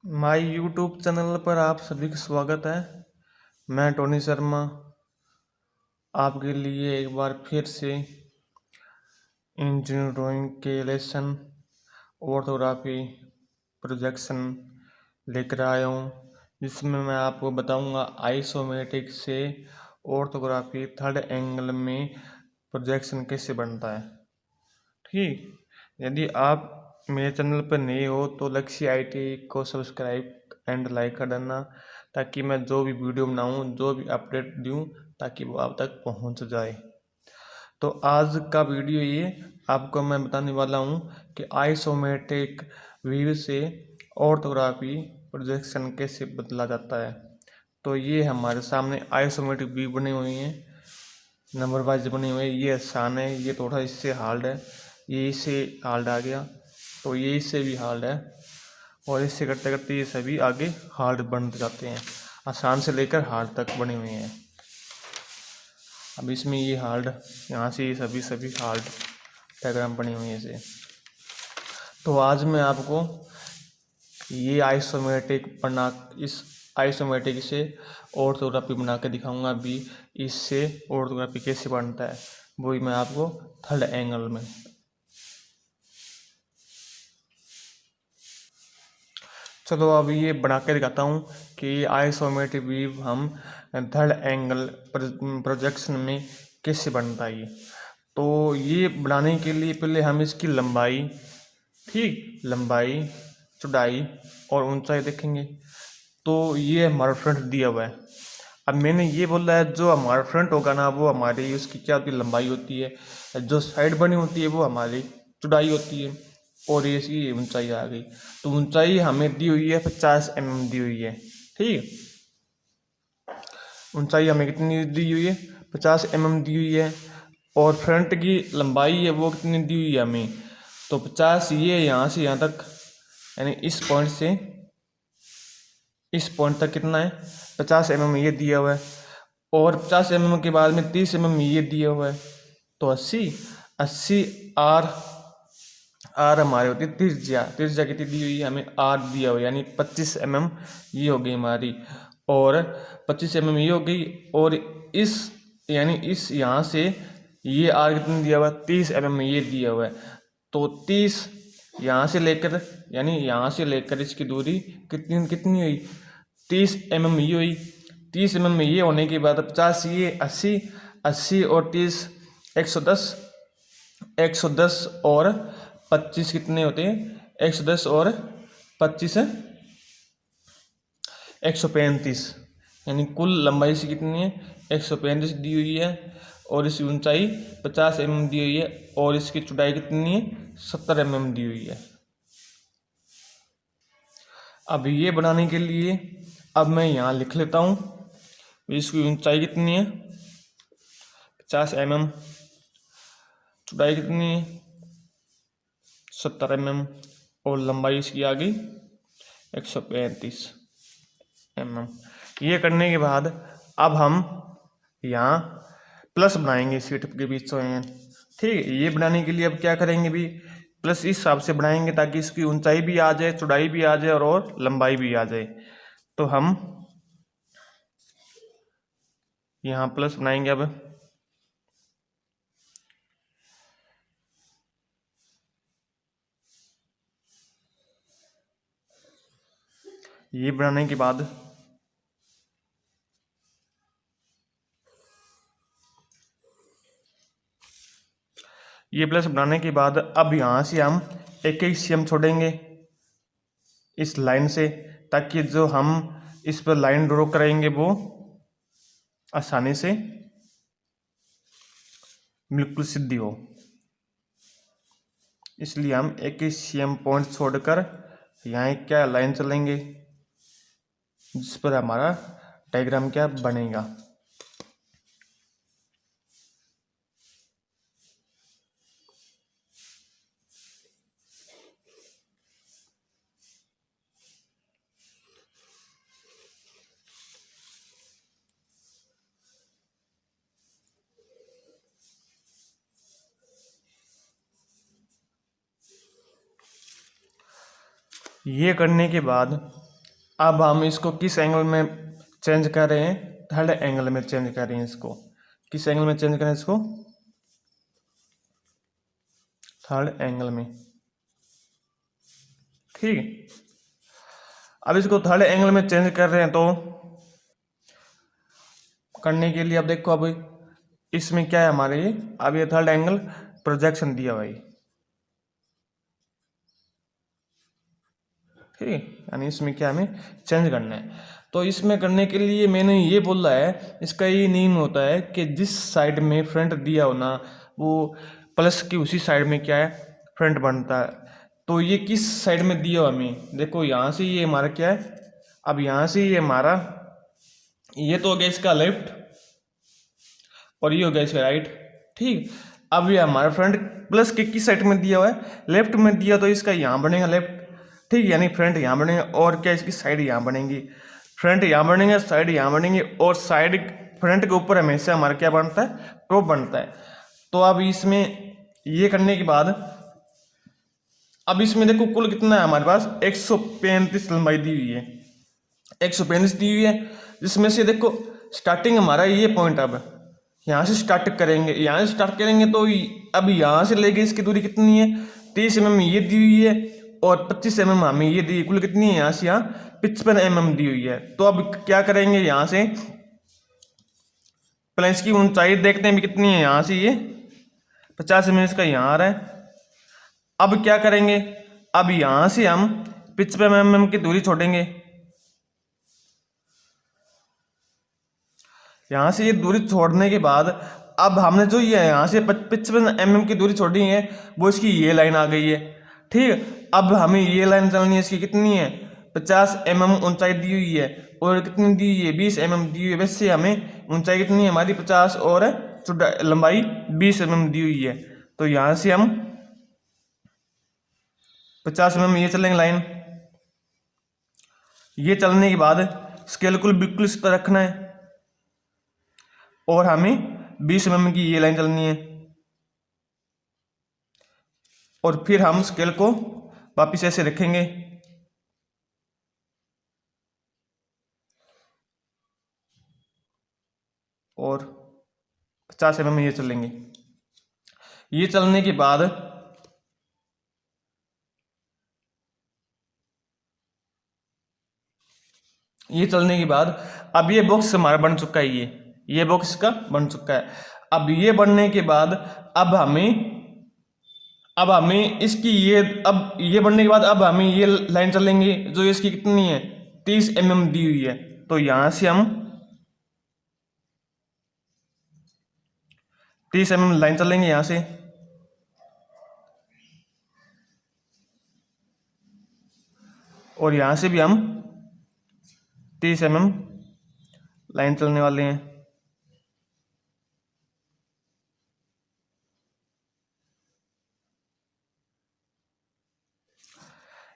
My YouTube channel पर आप सभी का स्वागत है। मैं टोनी शर्मा आपके लिए एक बार फिर से इंजीनियर ड्राइंग के लेसन ऑर्थोग्राफी प्रोजेक्शन लेकर आया हूँ, जिसमें मैं आपको बताऊंगा आइसोमेट्रिक से ऑर्थोग्राफी थर्ड एंगल में प्रोजेक्शन कैसे बनता है। ठीक, यदि आप मेरे चैनल पर नए हो तो लक्ष्य आईटी को सब्सक्राइब एंड लाइक कर देना, ताकि मैं जो भी वीडियो बनाऊं, जो भी अपडेट दूं, ताकि वो आप तक पहुंच जाए। तो आज का वीडियो ये आपको मैं बताने वाला हूं कि आइसोमेट्रिक व्यू से ऑर्थोग्राफी प्रोजेक्शन कैसे बदला जाता है। तो ये हमारे सामने आइसोमेट्रिक व्यू बने हुए हैं, नंबर वाइज बने हुए। ये आसान है, ये थोड़ा इससे हार्ड है। ये इससे हार्ड आ गया तो ये इससे भी हार्ड है, और इससे करते करते ये सभी आगे हार्ड बनते जाते हैं। आसान से लेकर हार्ड तक बने हुए हैं। अब इसमें ये हार्ड, यहाँ से ये सभी हार्ड डायग्राम बने हुए हैं इसे। तो आज मैं आपको ये इस आइसोमेट्रिक से ऑर्थोग्राफी बना के दिखाऊंगा। अभी इससे ऑर्थोग्राफी कैसे बनता है वो ही मैं आपको थर्ड एंगल में। चलो अब ये बना के दिखाता हूँ कि आइसोमेट्रिक व्यू हम थर्ड एंगल प्रोजेक्शन में कैसे बनता है। तो ये बनाने के लिए पहले हम इसकी लंबाई, ठीक, लंबाई, चौड़ाई और ऊंचाई देखेंगे। तो ये हमारा फ्रंट दिया हुआ है। अब मैंने ये बोला है जो हमारा फ्रंट होगा ना, वो हमारी उसकी क्या होती है, लंबाई होती है। जो साइड बनी होती है वो हमारी चौड़ाई होती है, और ये इसकी ऊंचाई आ गई। तो ऊंचाई हमें दी हुई है 50 mm दी हुई है। ठीक, ऊंचाई हमें कितनी दी हुई है, 50 mm दी हुई है। और फ्रंट की लंबाई है वो कितनी दी हुई है हमें, तो 50। ये यहाँ से यहाँ तक, यानी इस पॉइंट से इस पॉइंट तक कितना है, 50 mm ये दिया हुआ है। और 50 mm के बाद में 30 mm ये दिया हुआ है। तो 80 आर हमारे होती है त्रिज्या कितनी दी हुई है हमें, आर दिया हुआ है, यानी 25 mm ये हो गई हमारी। और 25 mm ये हो गई। और इस यानी इस यहाँ से ये आर कितनी दिया हुआ है, 30 mm ये दिया हुआ है। तो 30 यहाँ से लेकर, यानी यहाँ से लेकर इसकी दूरी कितनी कितनी हुई, 30 mm ये हुई। 30 mm ये होने के बाद 50 ये 80 और 30 110। 110 और 25 कितने होते हैं, 110 और 25 135, यानी कुल लंबाई से कितनी है, 135 दी हुई है। और इसकी ऊंचाई 50 mm दी हुई है। और इसकी चौड़ाई कितनी है, 70 mm दी हुई है। अब ये बनाने के लिए अब मैं यहाँ लिख लेता हूँ, इसकी ऊंचाई कितनी है 50 mm, चौड़ाई कितनी है 70 mm, और लंबाई इसकी आ गई 135 mm। ये करने के बाद अब हम यहाँ प्लस बनाएंगे सीट के बीच में। ठीक है, ये बनाने के लिए अब क्या करेंगे भी, प्लस इस हिसाब से बनाएंगे ताकि इसकी ऊंचाई भी आ जाए, चौड़ाई भी आ जाए, और लंबाई भी आ जाए। तो हम यहाँ प्लस बनाएंगे। अब ये बनाने के बाद ये प्लस बनाने के बाद अब यहाँ से हम एक एक सीएम छोड़ेंगे इस लाइन से, ताकि जो हम इस पर लाइन ड्रॉ करेंगे वो आसानी से बिल्कुल सीधी हो। इसलिए हम एक ही सीएम पॉइंट छोड़कर यहाँ एक क्या लाइन चलेंगे, जिस पर हमारा डायग्राम क्या बनेगा। ये करने के बाद अब हम इसको किस एंगल में चेंज कर रहे हैं, थर्ड एंगल में चेंज कर रहे हैं इसको। किस एंगल में चेंज करें इसको, थर्ड एंगल में, ठीक है। अब इसको थर्ड एंगल में चेंज कर रहे हैं तो करने के लिए अब देखो, अब इसमें क्या है हमारे, अब ये थर्ड एंगल प्रोजेक्शन दिया भाई, ठीक है, यानी इसमें क्या हमें चेंज करना है। तो इसमें करने के लिए मैंने ये बोला है, इसका ये नियम होता है कि जिस साइड में फ्रंट दिया हो ना, वो प्लस की उसी साइड में क्या है, फ्रंट बनता है। तो ये किस साइड में दिया हो हमें, देखो यहाँ से ये हमारा क्या है, अब यहाँ से ये हमारा, ये तो हो गया इसका लेफ्ट और ये हो गया इसका राइट, ठीक। अब ये हमारा फ्रंट प्लस के किस साइड में दिया हुआ है, लेफ्ट में दिया, तो इसका यहाँ बनेगा लेफ्ट, ठीक, यानी फ्रंट यहाँ बनेगा और क्या इसकी साइड यहाँ बनेगी, फ्रंट यहाँ बनेंगे, साइड यहाँ बनेंगी, और साइड फ्रंट के ऊपर हमेशा हमारा क्या बनता है, टॉप बनता है। तो अब इसमें ये करने के बाद अब इसमें देखो कुल कितना है हमारे पास, 135 लंबाई दी हुई है, 135 दी हुई है, जिसमें से देखो स्टार्टिंग हमारा ये पॉइंट, अब यहाँ से स्टार्ट करेंगे, यहाँ से स्टार्ट करेंगे तो अब यहाँ से लेके इसकी दूरी कितनी है, 30 mm ये दी हुई है और 25 mm हमें ये दी, कुल कितनी है, यहाँ से यहाँ 55 mm दी हुई है। तो अब क्या करेंगे, यहाँ से पहले इसकी ऊंचाई देखते हैं भी कितनी है, यहाँ से ये 50 mm इसका यहाँ आ रहा है। अब क्या करेंगे, अब यहाँ से हम 55 mm की दूरी छोड़ेंगे, यहाँ से ये दूरी छोड़ने के बाद अब हमने जो ये यहाँ से 55 mm की दूरी छोड़ी है, वो इसकी ये लाइन आ गई है, ठीक। अब हमें ये लाइन चलनी है, इसकी कितनी है, 50 mm ऊंचाई दी हुई है और कितनी दी हुई है, 20 mm दी हुई है। वैसे हमें ऊंचाई कितनी है हमारी 50 और लंबाई 20 mm दी हुई है। तो यहाँ से हम 50 mm ये चलेंगे लाइन, ये चलने के बाद स्केल को बिल्कुल इस तरह रखना है और हमें 20 mm की ये लाइन चलनी है, और फिर हम स्केल को वापिस ऐसे रखेंगे और 50 mm ये चलेंगे। ये चलने के बाद अब ये बॉक्स हमारा बन चुका है, ये बॉक्स का बन चुका है। अब ये बनने के बाद अब हमें इसकी अब ये बनने के बाद अब हमें ये लाइन चलेंगे जो इसकी कितनी है, 30 mm दी हुई है। तो यहां से हम 30 mm लाइन चलेंगे यहां से, और यहां से भी हम 30 mm लाइन चलने वाले हैं।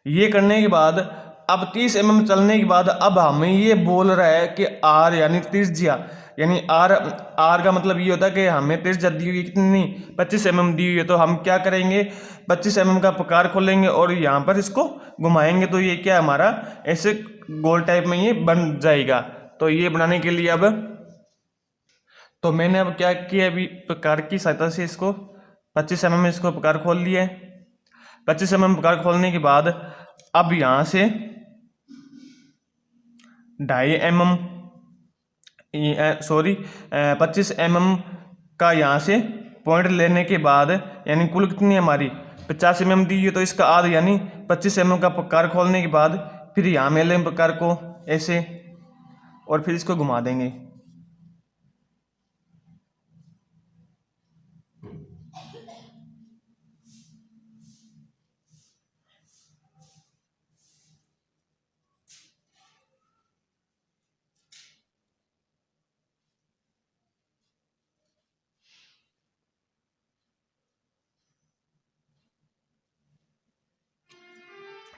ये करने के बाद अब 30 mm चलने के बाद अब हमें ये बोल रहा है कि आर यानी त्रिज्या, यानी आर का मतलब ये होता है कि हमें त्रिज्या दी हुई कितनी, 25 mm दी हुई है। तो हम क्या करेंगे, 25 mm का प्रकार खोलेंगे और यहाँ पर इसको घुमाएंगे, तो ये क्या हमारा ऐसे गोल टाइप में ये बन जाएगा। तो ये बनाने के लिए तो मैंने अब क्या किया, अभी प्रकार की सहायता से इसको 25 mm इसको प्रकार खोल लिया है। 25 mm प्रकार खोलने के बाद अब यहाँ से 2.5 mm 25 mm का यहाँ से पॉइंट लेने के बाद, यानी कुल कितनी हमारी 50 mm दी है, तो इसका आध यानी 25 mm का प्रकार खोलने के बाद फिर यहाँ मेले प्रकार को ऐसे और फिर इसको घुमा देंगे।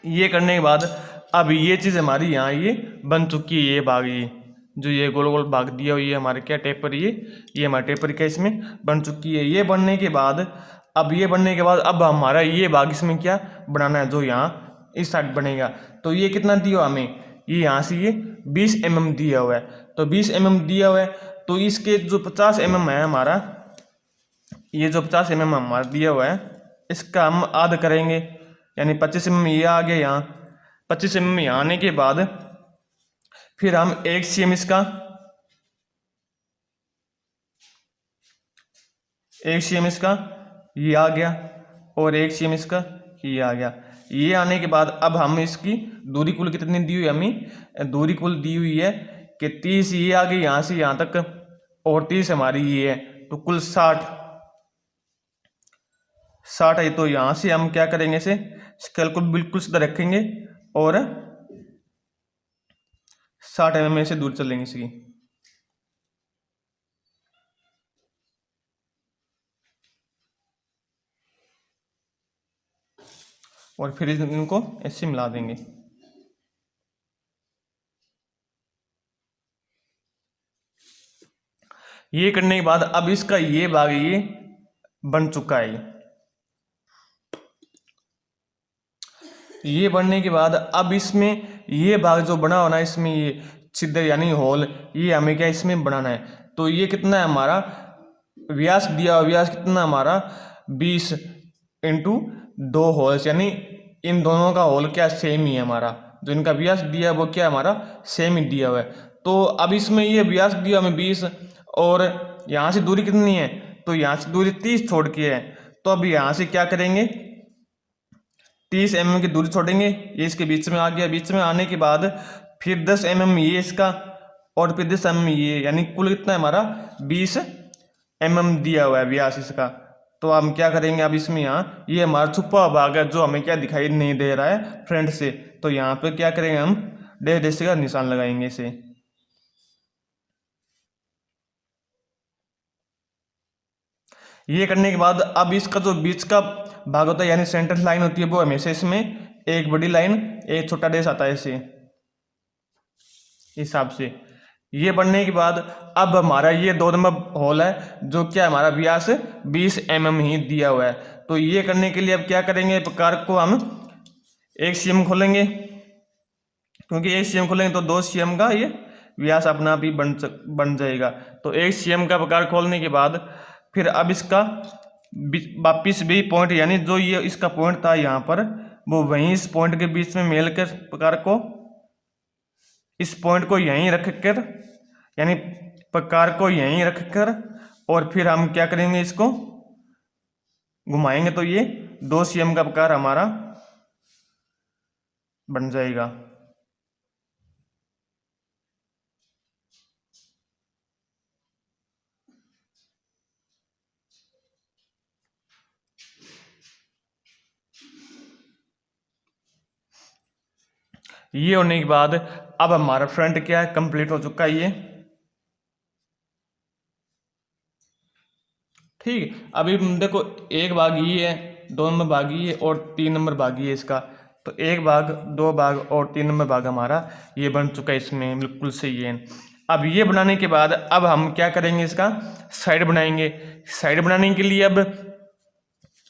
ये करने के बाद अब ये चीज़ हमारी यहाँ ये बन चुकी है, ये भाग ये जो ये गोल गोल भाग दिया हुई है हमारे क्या टेपर, ये हमारे टेपर क्या इसमें बन चुकी है। ये बनने के बाद अब हमारा ये भाग इसमें क्या बनाना है, जो यहाँ इस साइड बनेगा। तो ये कितना दिया हमें, ये यहाँ से ये 20 mm दिया हुआ है, तो 20 mm दिया हुआ है, तो इसके जो 50 mm है हमारा, ये जो 50 mm हमारा दिया हुआ है इसका हम आध करेंगे, यानी 25 mm ये आ गया यहाँ, 25 mm यहाँ आने के बाद फिर हम 1 cm इसका, 1 cm इसका ये आ गया, और 1 cm इसका ये आ गया। ये आने के बाद अब हम इसकी दूरी कुल कितनी दी हुई है, हमें दूरी कुल दी हुई है कि 30 ये आ गई यहाँ से यहाँ तक, और 30 हमारी ये है, तो कुल 60 है। तो यहाँ से हम क्या करेंगे, इसे स्केल को बिल्कुल सीधा रखेंगे और 60 mm से दूर चलेंगे इसकी। और फिर इनको ऐसे मिला देंगे। ये करने के बाद अब इसका ये भाग ये बन चुका है। ये बनने के बाद अब इसमें ये भाग जो बना होना, इसमें ये छिद्र यानी होल, ये हमें क्या इसमें बनाना है। तो ये कितना है हमारा व्यास दिया, व्यास कितना हमारा 20 इंटू 2 होल्स, यानी इन दोनों का होल क्या सेम ही है हमारा, जो इनका व्यास दिया है वो क्या हमारा सेम ही दिया हुआ है। तो अब इसमें ये व्यास दिया हमें 20, और यहाँ से दूरी कितनी है, तो यहाँ से दूरी 30 छोड़ के है। तो अब यहाँ से क्या करेंगे, 30 mm की दूरी छोड़ेंगे, ये इसके बीच में आ गया। बीच में आने के बाद फिर 10 mm ये इसका, और फिर 10 mm ये, यानी कुल कितना है हमारा 20 mm दिया हुआ है व्यास इसका। तो हम क्या करेंगे, अब इसमें यहाँ ये हमारा छुपा भाग है जो हमें क्या दिखाई नहीं दे रहा है फ्रंट से, तो यहाँ पे क्या करेंगे हम डैश डैश का निशान लगाएंगे इसे। ये करने के बाद अब इसका जो बीच का भाग होता है यानी सेंटर लाइन होती है, वो हमेशा इसमें एक बड़ी लाइन एक छोटा डैश आता है इसे हिसाब से। ये बनने के बाद अब हमारा ये 2 नंबर होल है जो क्या हमारा व्यास 20 mm ही दिया हुआ है। तो ये करने के लिए अब क्या करेंगे, प्रकार को हम 1 cm खोलेंगे, क्योंकि 1 cm खोलेंगे तो 2 cm का ये व्यास अपना आप ही बन जाएगा। तो 1 cm का प्रकार खोलने के बाद फिर अब इसका वापिस भी पॉइंट, यानी जो ये इसका पॉइंट था यहाँ पर, वो वहीं इस पॉइंट के बीच में मेल कर प्रकार को, इस पॉइंट को यहीं रख कर, यानी प्रकार को यहीं रख कर, और फिर हम क्या करेंगे, इसको घुमाएंगे तो ये 2 cm का प्रकार हमारा बन जाएगा। ये होने के बाद अब हमारा फ्रंट क्या है, कंप्लीट हो चुका है ये। ठीक, अभी देखो एक भाग ये है, 2 नंबर भाग ये और 3 नंबर भाग ये इसका। तो 1 भाग 2 भाग और 3 नंबर भाग हमारा ये बन चुका है, इसमें बिल्कुल सही है। अब ये बनाने के बाद अब हम क्या करेंगे, इसका साइड बनाएंगे। साइड बनाने के लिए अब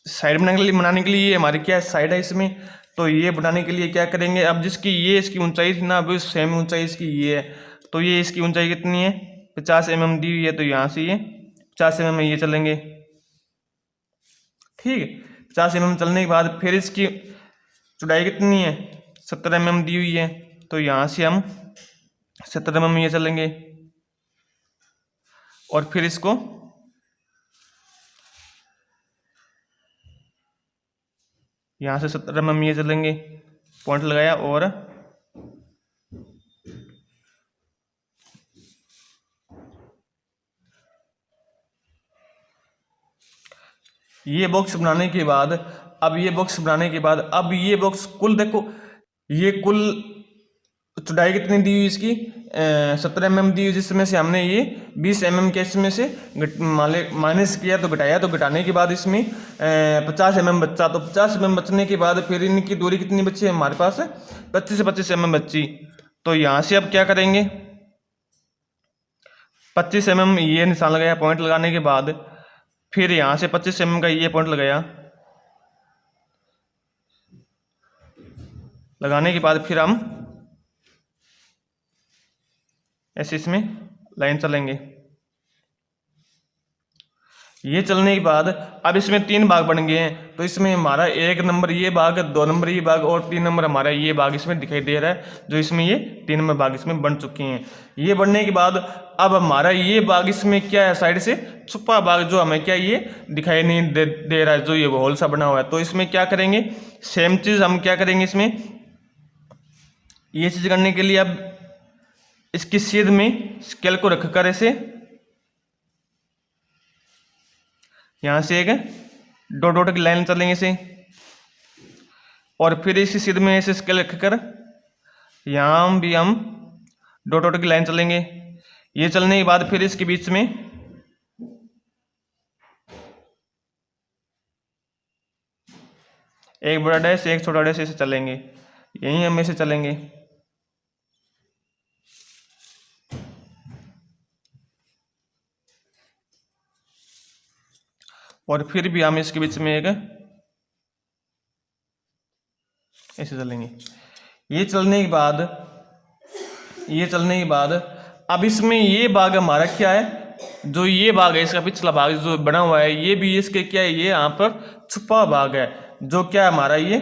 साइड बनाने के लिए ये हमारी क्या साइड है इसमें, तो ये बनाने के लिए क्या करेंगे, अब जिसकी ये इसकी ऊंचाई थी ना, अब सेम ऊंचाई इसकी ये है। तो ये इसकी ऊंचाई कितनी है, 50 mm दी हुई है, तो यहाँ से ये 50 mm में ये चलेंगे। ठीक है, 50 mm चलने के बाद फिर इसकी चौड़ाई कितनी है, 70 mm दी हुई है, तो यहाँ से हम 70 mm ये चलेंगे, और फिर इसको यहाँ से 70 mm ये चलेंगे, पॉइंट लगाया, और ये बॉक्स बनाने के बाद अब ये बॉक्स बनाने के बाद अब ये बॉक्स कुल देखो, ये कुल चौड़ाई कितनी दी हुई इसकी 70 mm दी हुई, जिसमें से हमने ये 20 mm के इसमें से माइनस किया, तो घटाया, तो घटाने के बाद इसमें 50 mm बचा। तो 50 mm बचने के बाद फिर इनकी दूरी कितनी बची है हमारे पास, 25 से 25 mm बची। तो यहाँ से अब क्या करेंगे, 25 mm ये निशान लगाया, पॉइंट लगाने के बाद फिर यहाँ से 25 mm का ये पॉइंट लगाया, लगाने के बाद फिर हम ऐसे इसमें लाइन चलेंगे। ये चलने के बाद अब इसमें 3 भाग बन गए हैं, तो इसमें हमारा 1 नंबर ये भाग, 2 नंबर ये भाग और 3 नंबर हमारा ये भाग इसमें दिखाई दे रहा है, जो इसमें ये 3 नंबर भाग इसमें बन चुके हैं। ये बनने के बाद अब हमारा ये भाग इसमें क्या है, साइड से छुपा भाग जो हमें क्या ये दिखाई नहीं दे रहा है, जो ये होल सा बना हुआ है। तो इसमें क्या करेंगे, सेम चीज हम क्या करेंगे, इसमें ये चीज करने के लिए अब इसकी सीध में स्केल को रखकर ऐसे यहां से एक डॉट डॉट की लाइन चलेंगे इसे, और फिर इसी सीध में ऐसे स्केल रखकर यहां भी हम डॉट डॉट की लाइन चलेंगे। ये चलने के बाद फिर इसके बीच में एक बड़ा डैश एक छोटा डैश ऐसे चलेंगे, यहीं हम ऐसे चलेंगे। और फिर भी हम इसके बीच में एक ऐसे चलेंगे। ये चलने के बाद अब इसमें ये भाग हमारा क्या है, जो ये भाग है इसका पिछला भाग जो बना हुआ है, ये भी इसके क्या है, ये यहाँ पर छुपा भाग है, जो क्या है हमारा ये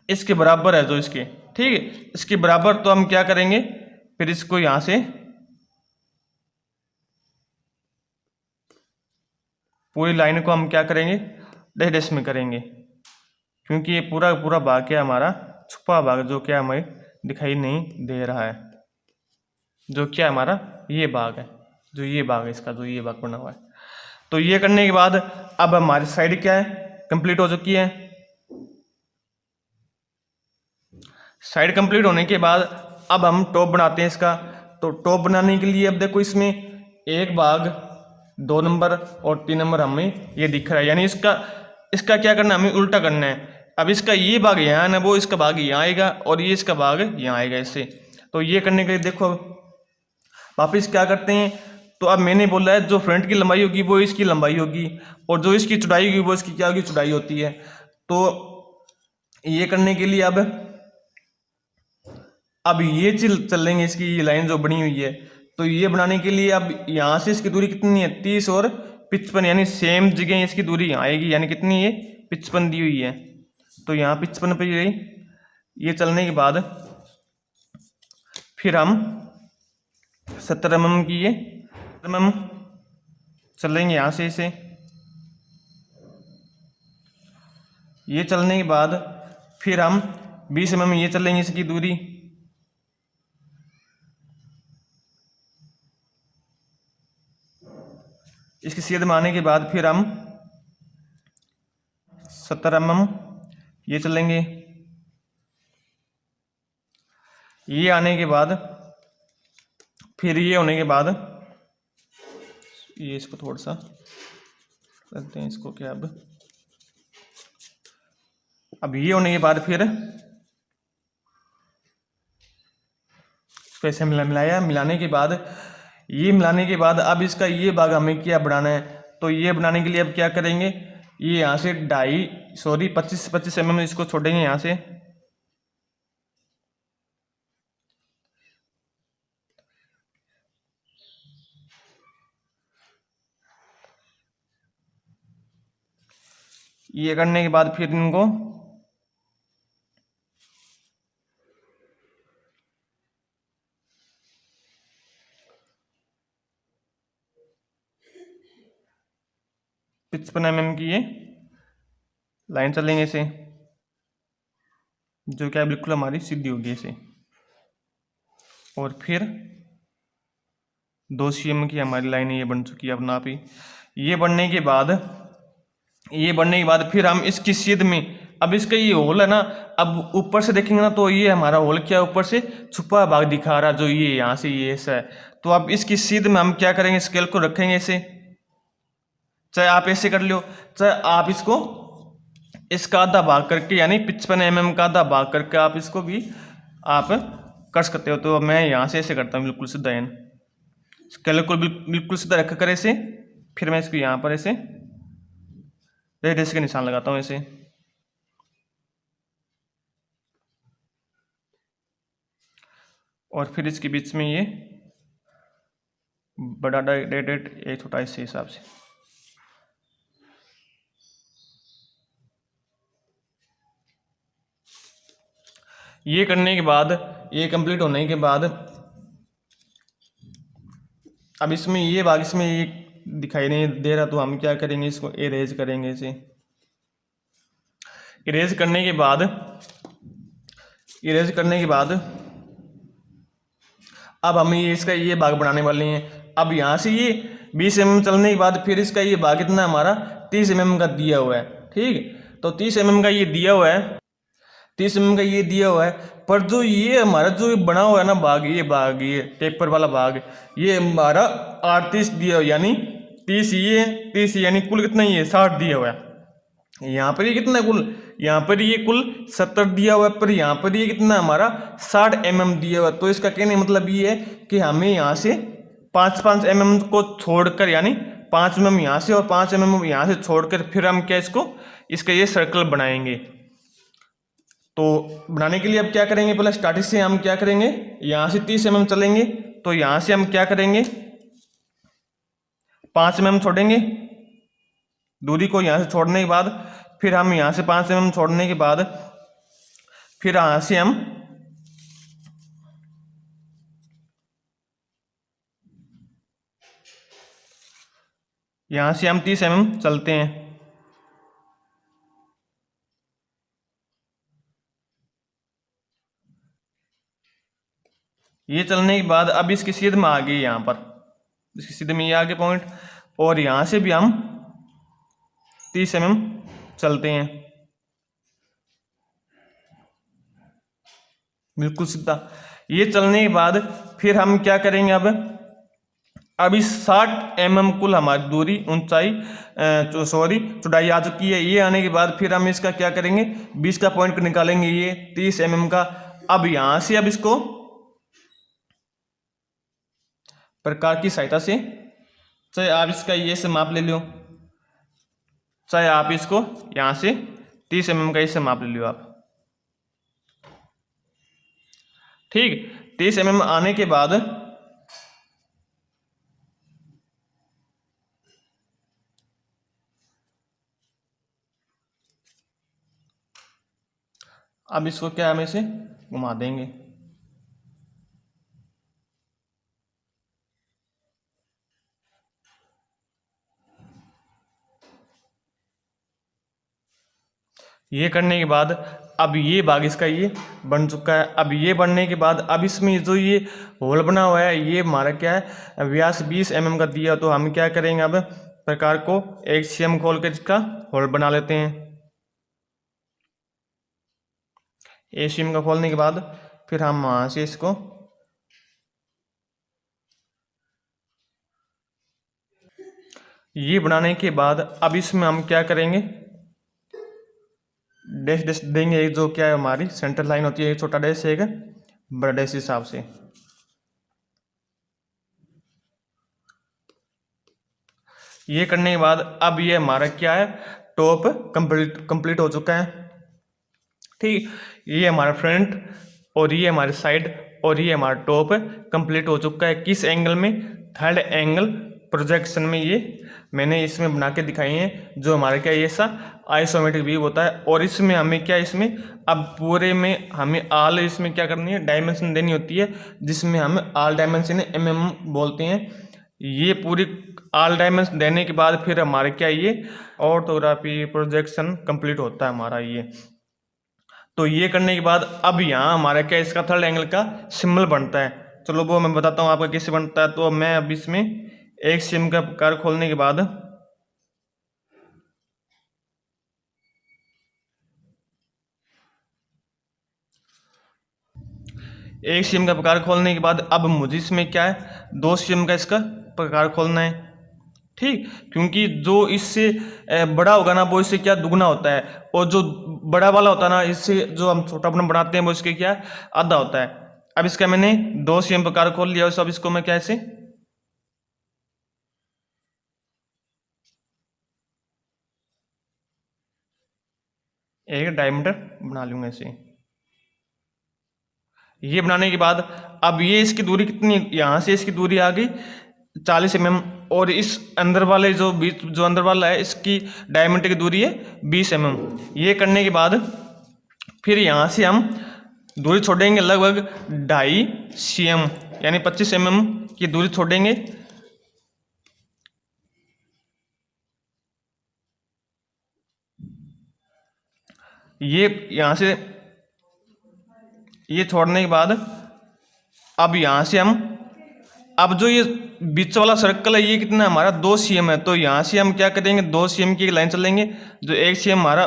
इसके बराबर है, जो इसके ठीक है इसके बराबर। तो हम क्या करेंगे, फिर इसको यहां से पूरी लाइन को हम क्या करेंगे, डैश डैश में करेंगे, क्योंकि ये पूरा पूरा भाग क्या हमारा छुपा भाग, जो क्या हमें दिखाई नहीं दे रहा है, जो क्या हमारा ये भाग है, जो ये भाग है इसका, जो ये भाग बना हुआ है। तो ये करने के बाद अब हमारी साइड क्या है, कंप्लीट हो चुकी है। साइड कंप्लीट होने के बाद अब हम टॉप बनाते हैं इसका। तो टॉप बनाने के लिए अब देखो इसमें एक भाग 2 नंबर और 3 नंबर हमें ये दिख रहा है, यानी इसका क्या करना है, हमें उल्टा करना है। अब इसका ये भाग यहाँ ना, वो इसका भाग यहाँ आएगा और ये इसका भाग यहाँ आएगा इससे। तो ये करने के लिए देखो वापिस क्या करते हैं, तो अब मैंने बोला है जो फ्रंट की लंबाई होगी वो इसकी लंबाई होगी, और जो इसकी चौड़ाई होगी वो इसकी क्या होगी, चौड़ाई होती है। तो ये करने के लिए अब ये चलेंगे, इसकी ये लाइन जो बनी हुई है। तो ये बनाने के लिए अब यहाँ से इसकी दूरी कितनी है, 30 और 55, यानी सेम जगह इसकी दूरी यहाँ आएगी, यानी कितनी है 55 दी हुई है। तो यहाँ 55 पे गई। ये चलने के बाद फिर हम 70 mm की ये mm चलेंगे यहाँ से इसे। ये चलने के बाद फिर हम 20 mm ये चलेंगे इसकी दूरी। इसकी सीध में आने के बाद फिर हम 70 mm ये चलेंगे। ये आने के बाद फिर ये होने के बाद ये इसको थोड़ा सा करते हैं, इसको क्या अब ये होने के बाद फिर पैसे मिलाने के बाद मिलाने के बाद अब इसका ये भाग हमें क्या बनाना है। तो ये बनाने के लिए अब क्या करेंगे, ये यहाँ से 25 mm इसको छोड़ेंगे यहाँ से। ये करने के बाद फिर इनको पचपन mm की ये लाइन चलेंगे इसे, जो क्या बिल्कुल हमारी सीधी होगी इसे। और फिर 2 cm की हमारी लाइन ये बन चुकी है अपना आप ही। ये बनने के बाद फिर हम इसकी सीध में, अब इसका ये होल है ना, अब ऊपर से देखेंगे ना तो ये हमारा होल क्या है, ऊपर से छुपा भाग दिखा रहा, जो ये यहाँ से ये ऐसा है। तो अब इसकी सीध में हम क्या करेंगे, स्केल को रखेंगे ऐसे, चाहे आप ऐसे कर लो, चाहे आप इसको इसका आधा भाग करके, यानी 55 mm का आधा भाग करके आप इसको भी आप कर सकते हो। तो मैं यहाँ से ऐसे करता हूँ, बिल्कुल सीधा है, स्केल को बिल्कुल सीधा रख कर ऐसे, फिर मैं इसको यहाँ पर ऐसे रेडियस के निशान लगाता हूँ ऐसे। और फिर इसके बीच में ये बड़ा रेडिएट ए छोटा इस हिसाब से। ये करने के बाद, ये कंप्लीट होने के बाद अब इसमें ये भाग इसमें ये दिखाई नहीं दे रहा, तो हम क्या करेंगे, इसको इरेज करेंगे। इसे इरेज करने के बाद अब हम ये इसका ये भाग बनाने वाले हैं। अब यहाँ से ये 20 mm चलने के बाद फिर इसका ये भाग कितना हमारा 30 mm का दिया हुआ है। ठीक, तो 30 mm का ये दिया हुआ है, 30 mm का ये दिया हुआ है। पर जो ये हमारा जो बना हुआ है ना भाग, ये टेपर वाला भाग, ये हमारा 38 दिया हुआ, यानी 30 ये 30 यानी कुल कितना ये 60 दिया हुआ है। यहाँ पर ये कितना कुल, यहाँ पर ये कुल 70 दिया हुआ है, पर यहाँ पर ये कितना हमारा 60 mm दिया हुआ है। तो इसका कहने मतलब ये है कि हमें यहाँ से 5-5 mm को छोड़कर, यानी 5 mm यहाँ से और 5 mm यहाँ से छोड़कर फिर हम क्या इसका ये सर्कल बनाएंगे। तो बनाने के लिए अब क्या करेंगे, पहले स्टार्टिंग से हम क्या करेंगे, यहाँ से 30 mm चलेंगे, तो यहाँ से हम क्या करेंगे 5 mm छोड़ेंगे दूरी को। यहाँ से छोड़ने के बाद फिर हम यहाँ से 5 mm छोड़ने के बाद फिर यहाँ से हम यहाँ से हम 30 mm चलते हैं। ये चलने के बाद अब इसकी सीध में आ गई, यहाँ पर इसकी सीध में ये आगे पॉइंट, और यहाँ से भी हम 30 mm चलते हैं बिल्कुल सीधा। ये चलने के बाद फिर हम क्या करेंगे, अब इस 60 mm कुल हमारी दूरी ऊंचाई चौड़ाई आ चुकी है। ये आने के बाद फिर हम इसका क्या करेंगे, 20 का पॉइंट निकालेंगे, ये 30 mm का। अब यहाँ से अब इसको प्रकार की सहायता से, चाहे आप इसका ये से माप ले लो, चाहे आप इसको यहाँ से 30 mm का इससे माप ले लो आप। ठीक, 30 mm आने के बाद अब इसको क्या हम इसे घुमा देंगे। ये करने के बाद अब ये भाग इसका ये बन चुका है। अब ये बनने के बाद अब इसमें जो ये होल बना हुआ है, ये हमारा क्या है, व्यास 20 mm का दिया। तो हम क्या करेंगे, अब प्रकार को एक सीएम खोल कर इसका होल बना लेते हैं। एसीएम का खोलने के बाद फिर हम वहाँ से इसको ये बनाने के बाद अब इसमें हम क्या करेंगे, डैश डैश देंगे, जो क्या है हमारी सेंटर लाइन होती है, एक छोटा डैश एक बड़ा डैश हिसाब से। ये करने के बाद अब ये हमारा क्या है, टॉप कंप्लीट हो चुका है। ठीक, ये हमारा फ्रंट और ये हमारे साइड और ये हमारा टॉप कंप्लीट हो चुका है। किस एंगल में, थर्ड एंगल प्रोजेक्शन में ये मैंने इसमें बना के दिखाई हैं, जो हमारा क्या ये सा आइसोमेट्रिक व्यू होता है। और इसमें हमें क्या, इसमें अब पूरे में हमें आल इसमें क्या करनी है, डायमेंशन देनी होती है, जिसमें हम आल डायमेंशन mm बोलते हैं। ये पूरी आल डायमेंशन देने के बाद फिर हमारे क्या ये ऑर्थोग्राफी प्रोजेक्शन कंप्लीट होता है हमारा ये। तो ये करने के बाद अब यहाँ हमारा क्या इसका थर्ड एंगल का सिंबल बनता है। चलो वो मैं बताता हूँ आपका कैसे बनता है। तो मैं अब इसमें एक सिम का प्रकार खोलने के बाद एक सिम का प्रकार खोलने के बाद अब मुझे इसमें क्या है, 2 सिम का इसका प्रकार खोलना है। ठीक, क्योंकि जो इससे बड़ा होगा ना वो इससे क्या दुगना होता है, और जो बड़ा वाला होता है ना इससे जो हम छोटा अपना बनाते हैं वो इसके क्या आधा होता है। अब इसका मैंने 2 सिम प्रकार खोल लिया। अब इसको मैं कैसे एक डायमीटर बना लूंगा इसे। ये बनाने के बाद अब ये इसकी दूरी कितनी, यहाँ से इसकी दूरी आ गई 40 mm, और इस अंदर वाले जो अंदर वाला है इसकी डायमीटर की दूरी है 20 mm। ये करने के बाद फिर यहाँ से हम दूरी छोड़ेंगे लगभग 2.5 cm यानी 25 mm की दूरी छोड़ेंगे। ये यहाँ से ये छोड़ने के बाद अब यहाँ से हम अब जो ये बीच वाला सर्कल है ये कितना हमारा 2 cm है, तो यहाँ से हम क्या करेंगे 2 cm की एक लाइन चलेंगे, जो 1 cm हमारा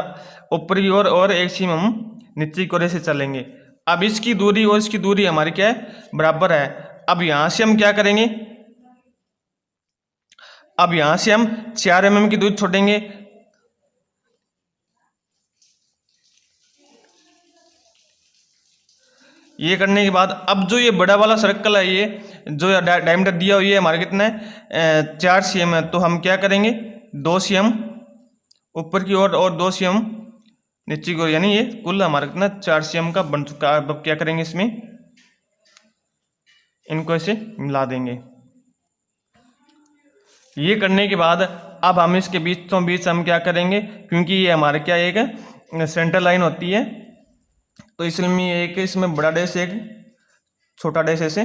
ऊपर की ओर और 1 cm हम नीचे की ओर से चलेंगे। अब इसकी दूरी और इसकी दूरी हमारी क्या है, बराबर है। अब यहाँ से हम क्या करेंगे, अब यहाँ से हम 4 mm की दूरी छोड़ेंगे। ये करने के बाद अब जो ये बड़ा वाला सर्कल है, ये जो डायमीटर दिया हुआ है हमारा कितना है 4 cm है, तो हम क्या करेंगे 2 cm ऊपर की ओर और 2 cm नीचे की ओर, यानी ये कुल हमारा कितना 4 cm का बन चुका है। अब क्या करेंगे, इसमें इनको ऐसे मिला देंगे। ये करने के बाद अब हम इसके बीचों बीच हम क्या करेंगे, क्योंकि ये हमारे क्या एक सेंटर लाइन होती है, तो इसलिए एक इसमें बड़ा डैश एक छोटा डैश ऐसे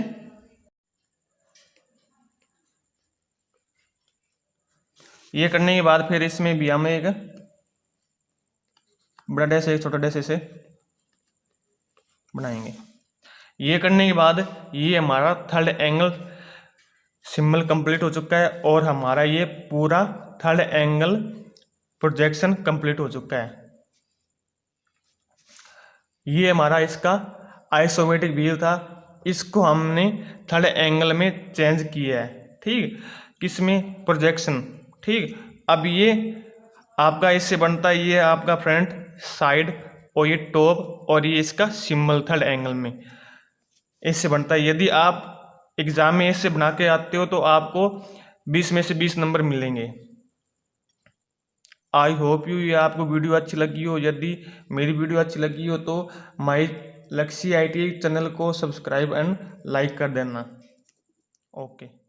ये करने के बाद फिर इसमें भी हम एक बड़ा डैश एक छोटा डैश ऐसे बनाएंगे। ये करने के बाद ये हमारा थर्ड एंगल सिंबल कंप्लीट हो चुका है और हमारा ये पूरा थर्ड एंगल प्रोजेक्शन कंप्लीट हो चुका है। ये हमारा इसका आइसोमेट्रिक व्यू था, इसको हमने थर्ड एंगल में चेंज किया है, ठीक, किसमें, प्रोजेक्शन, ठीक। अब ये आपका इससे बनता है, ये आपका फ्रंट साइड और ये टॉप और ये इसका सिंबल थर्ड एंगल में इससे बनता है। यदि आप एग्जाम में इससे बना के आते हो तो आपको 20 में से 20 नंबर मिलेंगे। आई होप यू ये आपको वीडियो अच्छी लगी हो। यदि मेरी वीडियो अच्छी लगी हो तो माई लक्ष्य ITI चैनल को सब्सक्राइब एंड लाइक कर देना। ओके।